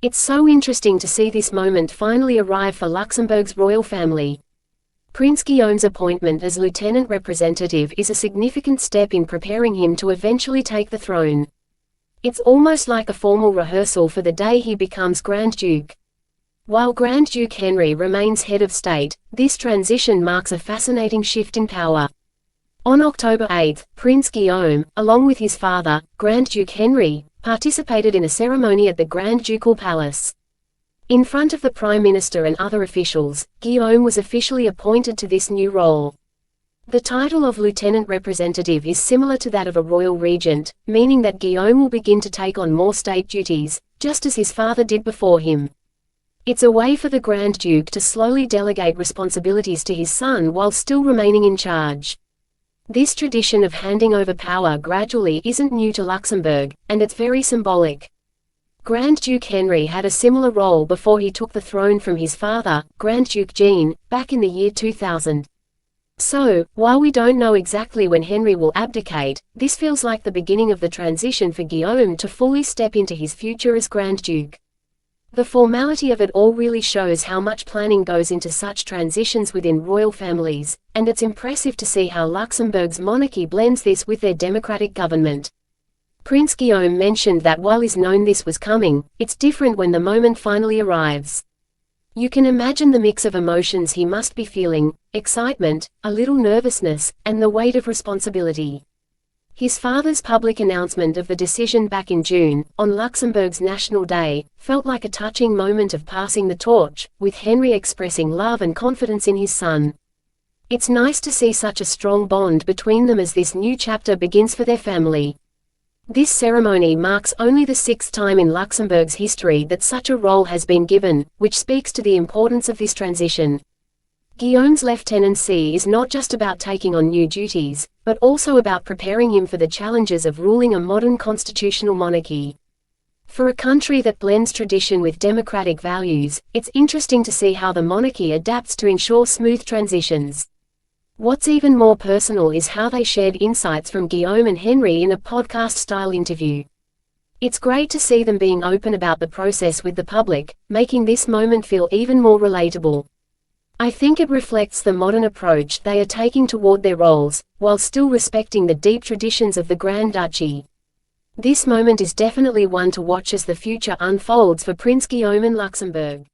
It's so interesting to see this moment finally arrive for Luxembourg's royal family. Prince Guillaume's appointment as lieutenant representative is a significant step in preparing him to eventually take the throne. It's almost like a formal rehearsal for the day he becomes Grand Duke. While Grand Duke Henri remains head of state, this transition marks a fascinating shift in power. On October 8, Prince Guillaume, along with his father, Grand Duke Henri, participated in a ceremony at the Grand Ducal Palace. In front of the Prime Minister and other officials, Guillaume was officially appointed to this new role. The title of lieutenant representative is similar to that of a royal regent, meaning that Guillaume will begin to take on more state duties, just as his father did before him. It's a way for the Grand Duke to slowly delegate responsibilities to his son while still remaining in charge. This tradition of handing over power gradually isn't new to Luxembourg, and it's very symbolic. Grand Duke Henri had a similar role before he took the throne from his father, Grand Duke Jean, back in the year 2000. So, while we don't know exactly when Henri will abdicate, this feels like the beginning of the transition for Guillaume to fully step into his future as Grand Duke. The formality of it all really shows how much planning goes into such transitions within royal families, and it's impressive to see how Luxembourg's monarchy blends this with their democratic government. Prince Guillaume mentioned that while he's known this was coming, it's different when the moment finally arrives. You can imagine the mix of emotions he must be feeling: excitement, a little nervousness, and the weight of responsibility. His father's public announcement of the decision back in June, on Luxembourg's National Day, felt like a touching moment of passing the torch, with Henri expressing love and confidence in his son. It's nice to see such a strong bond between them as this new chapter begins for their family. This ceremony marks only the 6th time in Luxembourg's history that such a role has been given, which speaks to the importance of this transition. Guillaume's lieutenancy is not just about taking on new duties, but also about preparing him for the challenges of ruling a modern constitutional monarchy. For a country that blends tradition with democratic values, it's interesting to see how the monarchy adapts to ensure smooth transitions. What's even more personal is how they shared insights from Guillaume and Henri in a podcast-style interview. It's great to see them being open about the process with the public, making this moment feel even more relatable. I think it reflects the modern approach they are taking toward their roles, while still respecting the deep traditions of the Grand Duchy. This moment is definitely one to watch as the future unfolds for Prince Guillaume and Luxembourg.